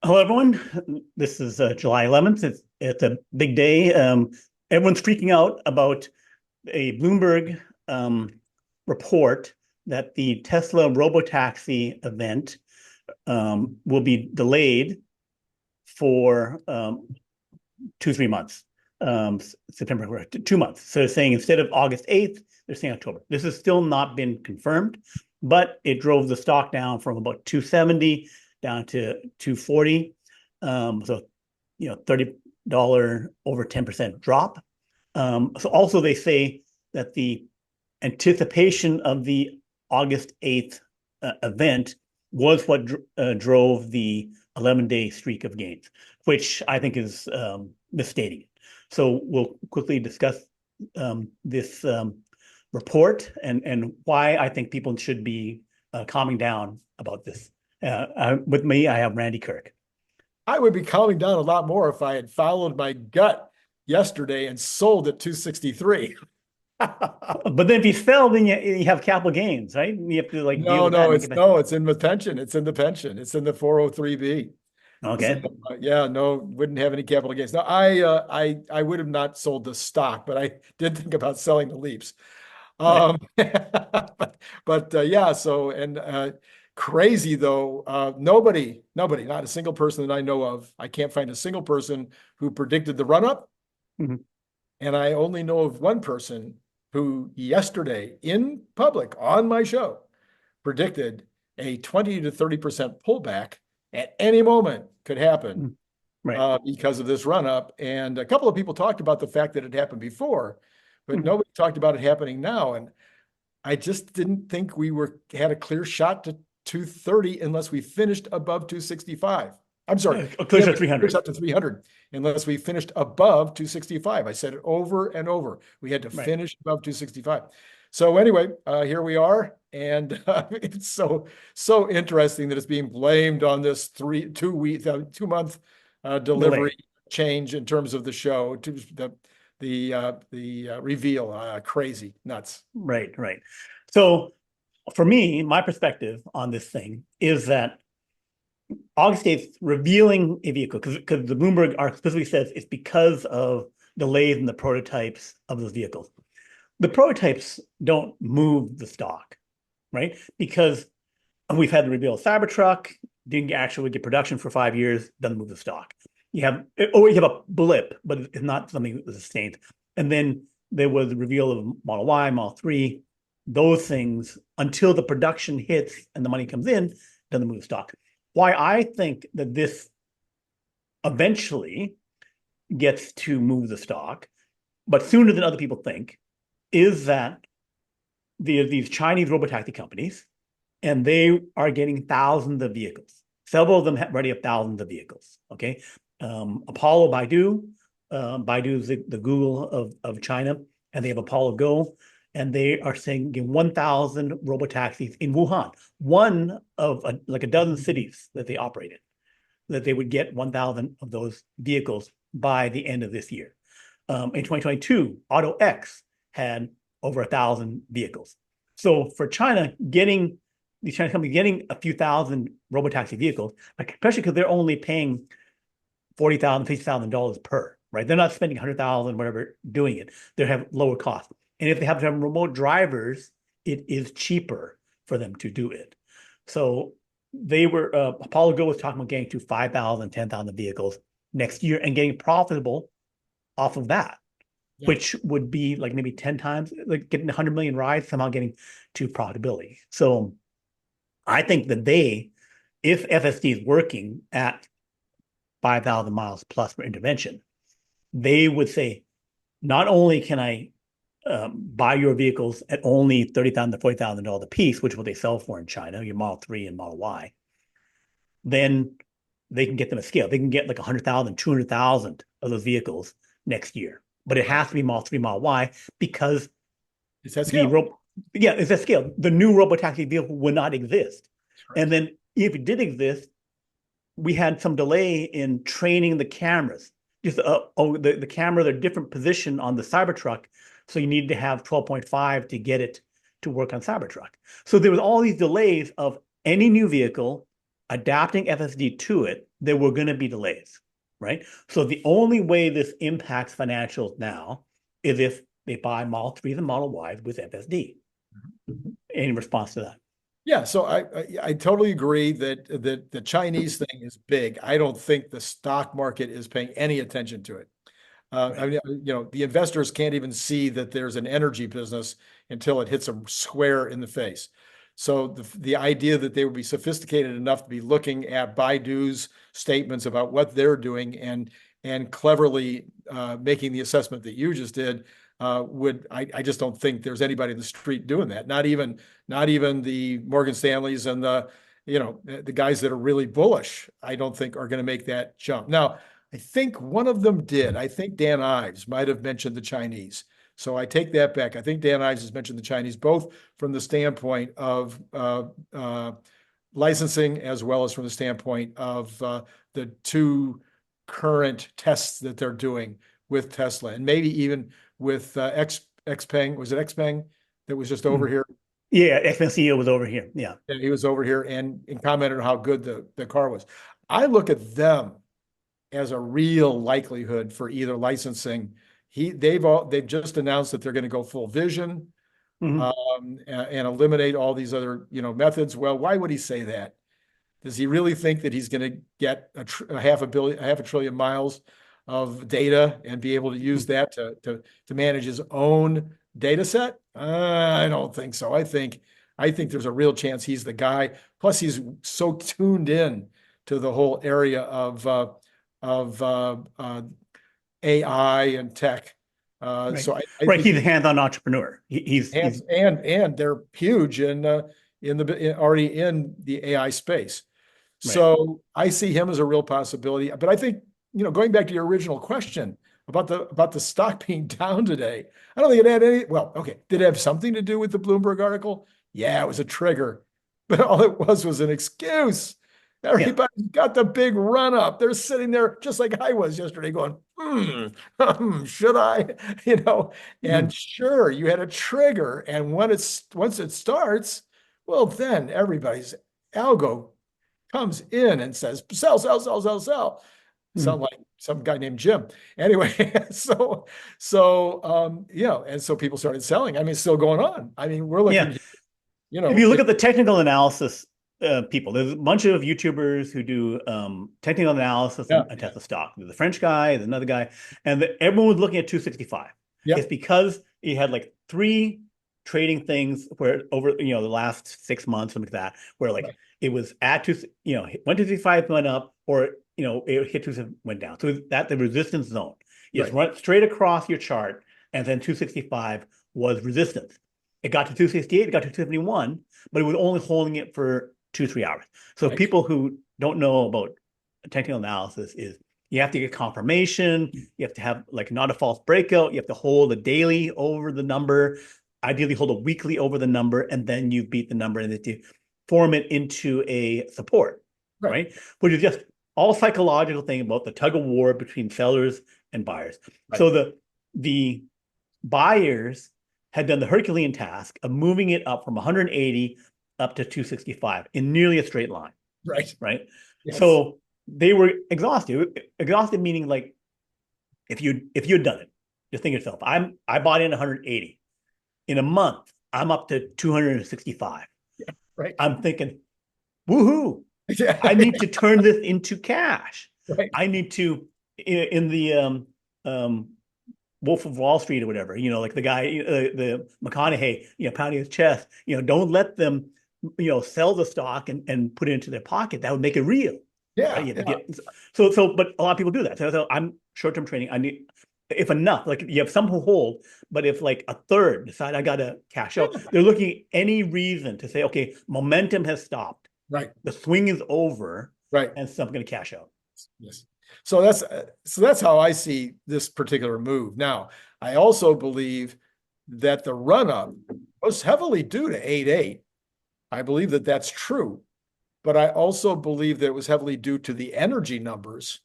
Hello, everyone. This is July 11th. It's a big day. Everyone's freaking out about a Bloomberg report that the Tesla Robotaxi event will be delayed for 2, 3 months. September, 2 months. So they're saying instead of August 8th, they're saying October. This has still not been confirmed, but it drove the stock down from about 270 down to 240. So, $30 over 10% drop. So also they say that the anticipation of the August 8th event was what drove the 11-day streak of gains, which I think is misstating it. So we'll quickly discuss this report and why I think people should be calming down about this. With me, I have Randy Kirk. I would be calming down a lot more if I had followed my gut yesterday and sold at 263. But then if you sell, then you have capital gains, right? You have to like deal No, with that. no, it's in the pension. It's in the pension. It's in the 403B. So, Okay. yeah, no, wouldn't have any capital gains. No, I would have not sold the stock, but I did think about selling the leaps. Right. Yeah, so and crazy though, nobody, not a single person that I know of. I can't find a single person who predicted the run up. Mhm. And I only know of one person who yesterday in public on my show predicted a 20 to 30% pullback at any moment could happen Mhm. Right. because of this run up. And a couple of people talked about the fact that it happened before, but Mhm. nobody talked about it happening now. And I just didn't think we had a clear shot to 230 unless we finished above 265. I'm sorry, we Close have to a clear 300. shot to 300 unless we finished above 265. I said it over and over. We had to Right. finish above 265. So anyway, here we are, and it's so interesting that it's being blamed on this 2 month Delay. delivery change in terms of the show to the reveal. Crazy, nuts. Right. Right. So for me, my perspective on this thing is that August 8th revealing a vehicle, because the Bloomberg article specifically says it's because of delays in the prototypes of those vehicles. The prototypes don't move the stock, right? Because we've had the reveal of Cybertruck, didn't actually get production for 5 years, doesn't move the stock. You have always have a blip, but it's not something that sustains. And then there was the reveal of Model Y, Model 3, those things until the production hits and the money comes in, doesn't move the stock. Why I think that this eventually gets to move the stock, but sooner than other people think, is that these Chinese robotaxi companies, and they are getting thousands of vehicles. Several of them already have thousands of vehicles. Okay, Apollo, Baidu is the Google of China, and they have Apollo Go, and they are saying 1,000 robotaxis in Wuhan, one of like a dozen cities that they operate in, that they would get 1,000 of those vehicles by the end of this year. In 2022, AutoX had over 1,000 vehicles. So for China, getting the Chinese company getting a few thousand robotaxi vehicles, especially because they're only paying $40,000, $50,000 per, right? They're not spending 100,000, whatever, doing it. They have lower cost. And if they have to have remote drivers, it is cheaper for them to do it. So they were, Apollo Go was talking about getting to 5,000, 10,000 vehicles next year and getting profitable off of that, Yeah. which would be like maybe 10 times, like getting 100 million rides, somehow getting to profitability. So I think that if FSD is working at 5,000 miles plus per intervention, they would say, not only can I buy your vehicles at only $30,000 to $40,000 a piece, which is what they sell for in China, your Model 3 and Model Y, then they can get them at scale. They can get like 100,000, 200,000 of those vehicles next year. But it has to be Model 3, Model Y, because It's that the scale. yeah, it's at scale. The new robotaxi vehicle would not exist. And Correct. then if it did exist, we had some delay in training the cameras. Just the camera, they're different position on the Cybertruck, so you need to have 12.5 to get it to work on Cybertruck. So there was all these delays of any new vehicle, adapting FSD to it, there were going to be delays, right? So the only way this impacts financials now is if they buy Model 3s and Model Ys with FSD. In response to that. Yeah, so I totally agree that the Chinese thing is big. I don't think the stock market is paying any attention to it. I mean, the investors can't even see that there's an energy business until it hits a square in the face. So the idea that they would be sophisticated enough to be looking at Baidu's statements about what they're doing and cleverly making the assessment that you just did I just don't think there's anybody in the street doing that. Not even the Morgan Stanleys and the guys that are really bullish, I don't think are going to make that jump. Now, I think one of them did. I think Dan Ives might have mentioned the Chinese. So I take that back. I think Dan Ives has mentioned the Chinese, both from the standpoint of licensing as well as from the standpoint of the two current tests that they're doing with Tesla, and maybe even with Xpeng. Was it Xpeng that was just over here? Yeah, Xpeng CEO was over here. Yeah. And he was over here and commented on how good the car was. I look at them as a real likelihood for either licensing. They've just announced that they're going to go full vision and eliminate all these other methods. Well, why would he say that? Does he really think that he's going to get a half a trillion miles of data and be able to use that to manage his own data set? I don't think so. I think there's a real chance he's the guy. Plus, he's so tuned in to the whole area of AI and tech. Right. So he's a hands-on entrepreneur. And they're huge already in the AI space. Right. So I see him as a real possibility. But I think, going back to your original question about the stock being down today, I don't think it had any. Well, okay, did it have something to do with the Bloomberg article? Yeah, it was a trigger, but all it was an excuse. Everybody's got the big run up. They're sitting there just like I was yesterday going, should I? And sure, you had a trigger. And once it starts, well, then everybody's algo comes in and says, sell, sell, sell, sell, sell. Sound like some guy named Jim. Anyway, and so people started selling. I mean, it's still going on. I mean, we're looking, if you look at the technical analysis people, there's a bunch of YouTubers who do technical analysis and Tesla stock. There's the French guy, there's another guy, and everyone was looking at 265. Yeah. It's because he had like 3 trading things where over the last 6 months, something like that, where it was at went to 265, went up, or it hit 270, went down. So that's the resistance zone. You just run straight across your chart, and then 265 was resistance. It got to 268, it got to 271, but it was only holding it for 2-3 hours. So people who don't know about technical analysis is you have to get confirmation, you have to have not a false breakout, you have to hold a daily over the number, ideally hold a weekly over the number, and then you beat the number and then you form it into a support, right? Which is just all psychological thing about the tug of war between sellers and buyers. So the buyers had done the Herculean task of moving it up from 180 up to 265 in nearly a straight line. Right. Yes. So they were exhausted. Exhausted meaning if you had done it, just think yourself, I bought in 180. In a month, I'm up to 265. Yeah, I'm thinking, woohoo! I need to turn this into cash. I need to, in the Wolf of Wall Street or whatever, like the guy, the McConaughey, pounding his chest, don't let them, sell the stock and put it into their pocket. That would make it real. Yeah. Right? But a lot of people do that. So I'm short-term trading. I need, if enough, you have some who hold, but if a third decide I got to cash out, they're looking at any reason to say, okay, momentum has stopped. The swing is over. And so I'm going to cash out. Yes. So that's how I see this particular move. Now, I also believe that the run-up was heavily due to 8.8. I believe that that's true, but I also believe that it was heavily due to the energy numbers.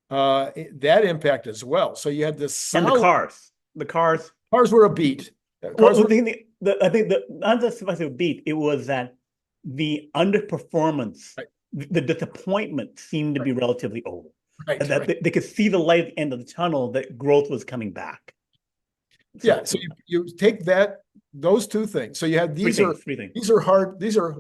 That impact as well. So you had this solid, and the cars were a beat. I think not just a beat. It was that the underperformance the disappointment seemed to be relatively over, Right, and that right. they could see the light at the end of the tunnel, that growth was coming back. Yeah, So so you take those two things. So you have three things.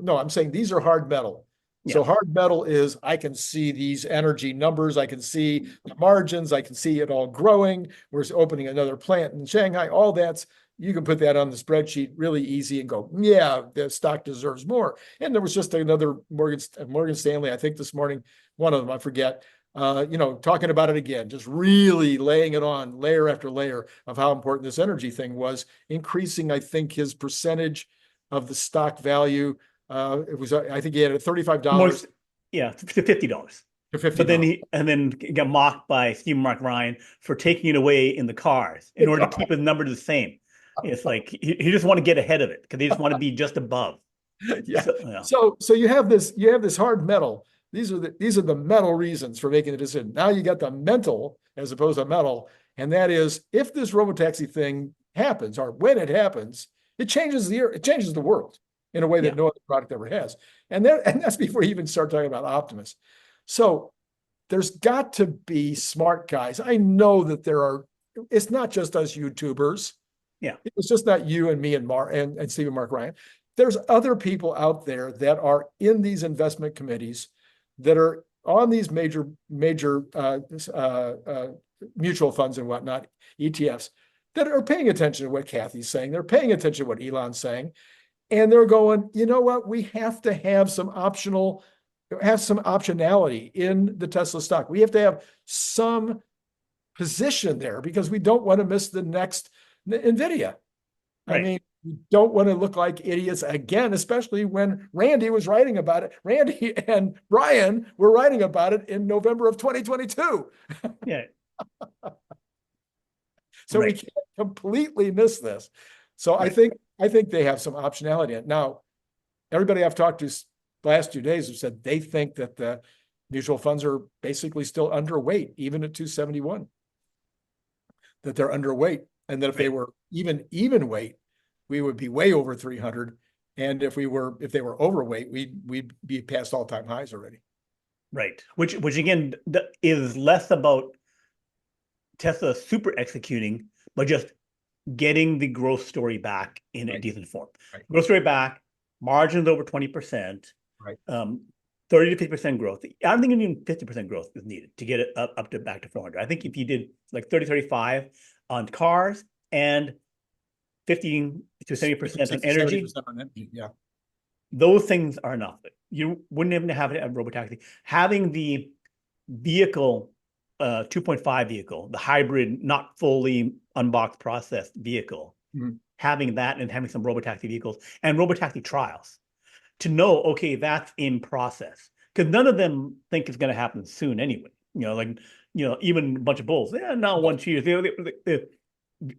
no, I'm saying these are hard metal. Yeah, So hard metal is, I can see these energy numbers, I can see the margins, I can see it all growing. We're opening another plant in Shanghai. All that's, you can put that on the spreadsheet really easy and go, yeah, the stock deserves more. And there was just another Morgan Stanley, I think this morning, one of them, I forget, talking about it again, just really laying it on layer after layer of how important this energy thing was, increasing, I think, his percentage of the stock value. I think he had a $35 yeah, to $50. to But then $50. he got mocked by Stephen Mark Ryan for taking it away in the cars in order to keep his number the same. It's like he just want to get ahead of it because they just want to be just above. Yeah. So, yeah. So you have this hard metal. These are the metal reasons for making the decision. Now you got the mental as opposed to metal, and that is, if this robotaxi thing happens, or when it happens, it changes the world in a way Yeah. that no other product ever has. And that's before you even start talking about Optimus. So there's got to be smart guys. I know that it's not just us YouTubers. Yeah. It's just not you and me and Stephen Mark Ryan. There's other people out there that are in these investment committees, that are on these major mutual funds and whatnot, ETFs, that are paying attention to what Kathy's saying. They're paying attention to what Elon's saying. And they're going, you know what? We have to have some optionality in the Tesla stock. We have to have some position there because we don't want to miss the next NVIDIA. I Right. mean, we don't want to look like idiots again, especially when Randy was writing about it. Randy and Brian were writing about it in November of 2022. Yeah. So we Right. can't completely miss this. So Right. I think they have some optionality. Now, everybody I've talked to the last 2 days have said they think that the mutual funds are basically still underweight, even at 271. That they're underweight, and that if they were even weight, we would be way over 300. And if they were overweight, we'd be past all-time highs already. Right. Which again is less about Tesla super executing, but just getting the growth story back in a decent form. Right. Growth story back, margins over 20%, Right. 30 to 50% growth. I don't think even 50% growth is needed to get it up to back to 400. I think if you did like 30, 35 on cars and 15 to 70% on energy, 70% on energy, yeah. those things are enough. You wouldn't even have it at Robotaxi. Having the vehicle, 2.5 vehicle, the hybrid, not fully unboxed processed vehicle, having that and having some Robotaxi vehicles and Robotaxi trials to know, okay, that's in process. Because none of them think it's going to happen soon anyway. Even a bunch of bulls, not 1 2 years.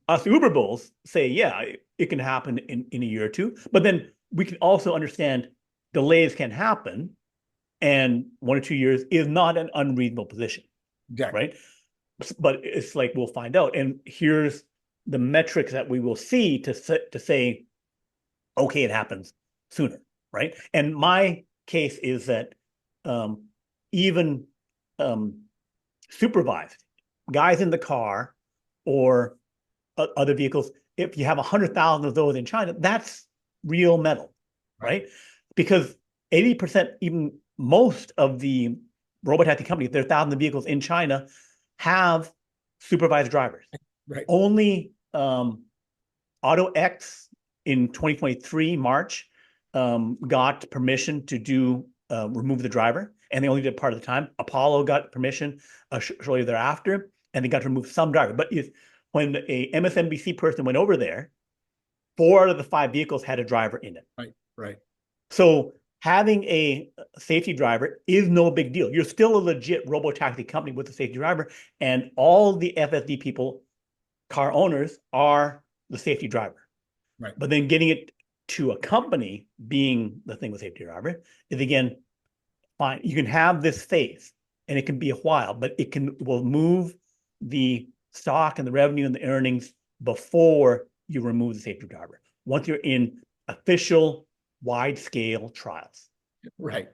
Us Uber bulls say, yeah, it can happen in a year or two. But then we can also understand delays can happen, and 1 or 2 years is not an unreasonable position. Exactly. Right? But it's like we'll find out. And here's the metrics that we will see to say, okay, it happens sooner. Right. And my case is that even supervised guys in the car or other vehicles, if you have 100,000 of those in China, that's real metal, right? Because 80%, even most of the robotaxi companies, there are thousands of vehicles in China, have supervised drivers. Right. Only AutoX in 2023 March got permission to remove the driver, and they only did part of the time. Apollo got permission shortly thereafter, and they got to remove some driver. But when a MSNBC person went over there, 4 out of the 5 vehicles had a driver in it. Right. So having a safety driver is no big deal. You're still a legit robotaxi company with a safety driver, and all the FSD people, car owners, are the safety driver. Right. But then getting it to a company being the thing with safety driver is, again, fine. You can have this phase, and it can be a while, but will move the stock and the revenue and the earnings before you remove the safety driver. Once you're in official wide-scale trials. Right.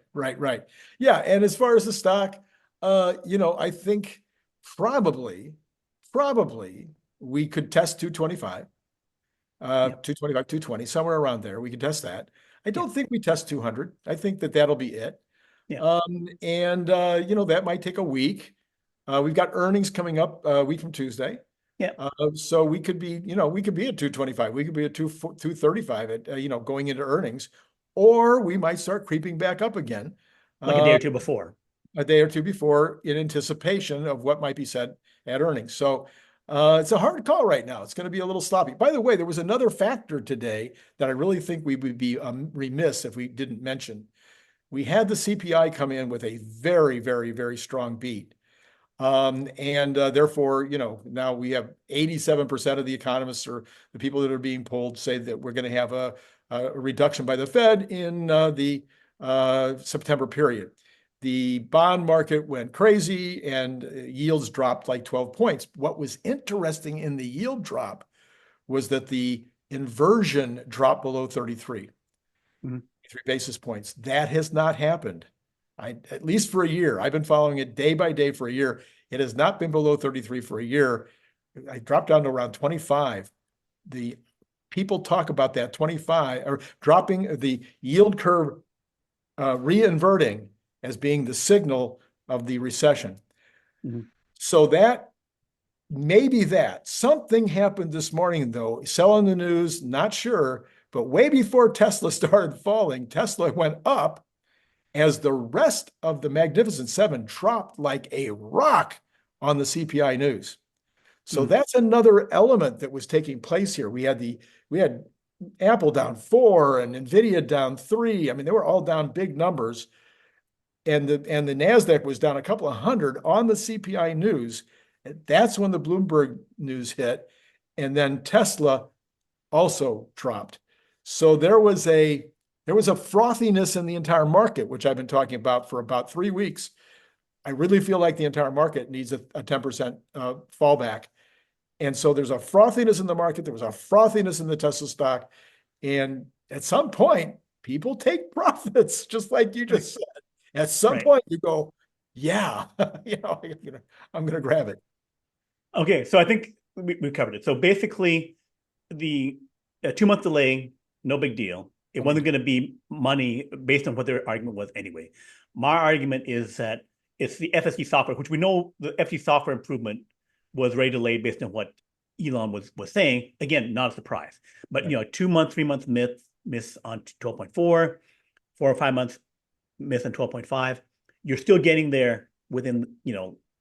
Yeah, and as far as the stock, I think probably, probably we could test 225, Yeah, 225, 220, somewhere around there. We could test that. I yeah, don't think we test 200. I think that that'll be it. yeah, And that might take a week. We've got earnings coming up a week from Tuesday. yeah. So we could be at 225. We could be at 235 at, going into earnings, or we might start creeping back up again Like a day uh, or two before. a day or two before in anticipation of what might be said at earnings. So it's a hard call right now. It's going to be a little sloppy. By the way, there was another factor today that I really think we would be remiss if we didn't mention. We had the CPI come in with a very, very, very strong beat. And therefore, now we have 87% of the economists or the people that are being polled say that we're going to have a reduction by the Fed in the September period. The bond market went crazy and yields dropped like 12 points. What was interesting in the yield drop was that the inversion dropped below 33. Mhm. 3 basis points. That has not happened. At least for a year. I've been following it day by day for a year. It has not been below 33 for a year. I dropped down to around 25. The people talk about that 25 or dropping the yield curve, re-inverting as being the signal of the recession. Mhm. So that maybe that something happened this morning, though. Selling the news, not sure, but way before Tesla started falling, Tesla went up as the rest of the Magnificent Seven dropped like a rock on the CPI news. So Mhm. that's another element that was taking place here. We had Apple down 4 and Nvidia down 3. I mean, they were all down big numbers, and the Nasdaq was down a couple of hundred on the CPI news. That's when the Bloomberg news hit, and then Tesla also dropped. So there was a frothiness in the entire market, which I've been talking about for about 3 weeks. I really feel like the entire market needs a 10% fallback. And so there's a frothiness in the market. There was a frothiness in the Tesla stock. And at some point, people take profits, just like you Right. just said. At some Right. point, you go, yeah, I'm going to grab it. Okay, so I think we covered it. So basically, the 2 month delay, no big deal. It No big wasn't deal. going to be money based on what their argument was anyway. My argument is that it's the FSD software, which we know the FSD software improvement was very delayed based on what Elon was saying. Again, not a surprise. But Right. 2 month, 3 month miss on 12.4, 4 or 5 months miss on 12.5. You're still getting there within,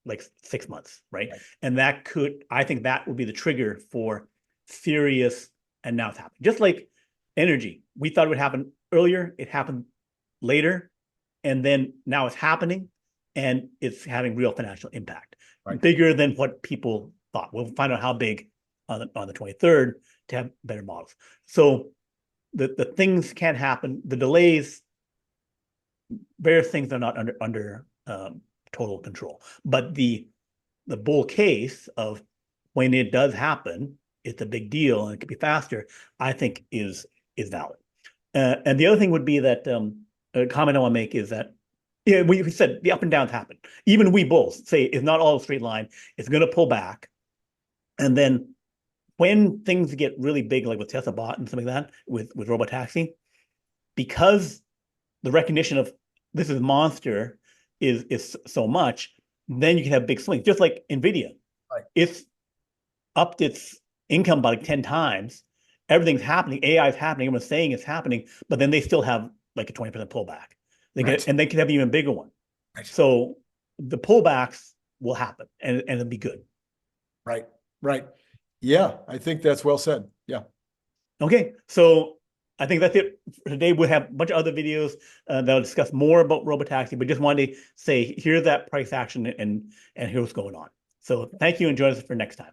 like 6 months, right? Right. And I think that would be the trigger for serious, and now it's happening. Just like energy, we thought it would happen earlier, it happened later, and then now it's happening, and it's having real financial impact, Right. bigger than what people thought. We'll find out how big on the 23rd to have better models. So the things can happen. The delays, various things are not under total control. But the bull case of when it does happen, it's a big deal and it could be faster, I think is valid. And the other thing would be that a comment I want to make is that, yeah, we said the up and downs happen. Even we both say it's not all a straight line. It's going to pull back. And then when things get really big, like with Tesla bot and something like that, with Robotaxi, because the recognition of this is monster is so much, then you can have big swings. Just like Nvidia, Right. it's upped its income by like 10 times. Everything's happening. AI is happening. Everyone's saying it's happening, but then they still have like a 20% pullback. Right. And they can have an even bigger one. Right. So the pullbacks will happen, and it'll be good. Right. Right. Yeah, I think that's well said. Yeah. Okay, so I think that's it for today. We'll have a bunch of other videos that'll discuss more about Robotaxi, but just wanted to say here's that price action, and here's what's going on. So thank you, and join us for next time.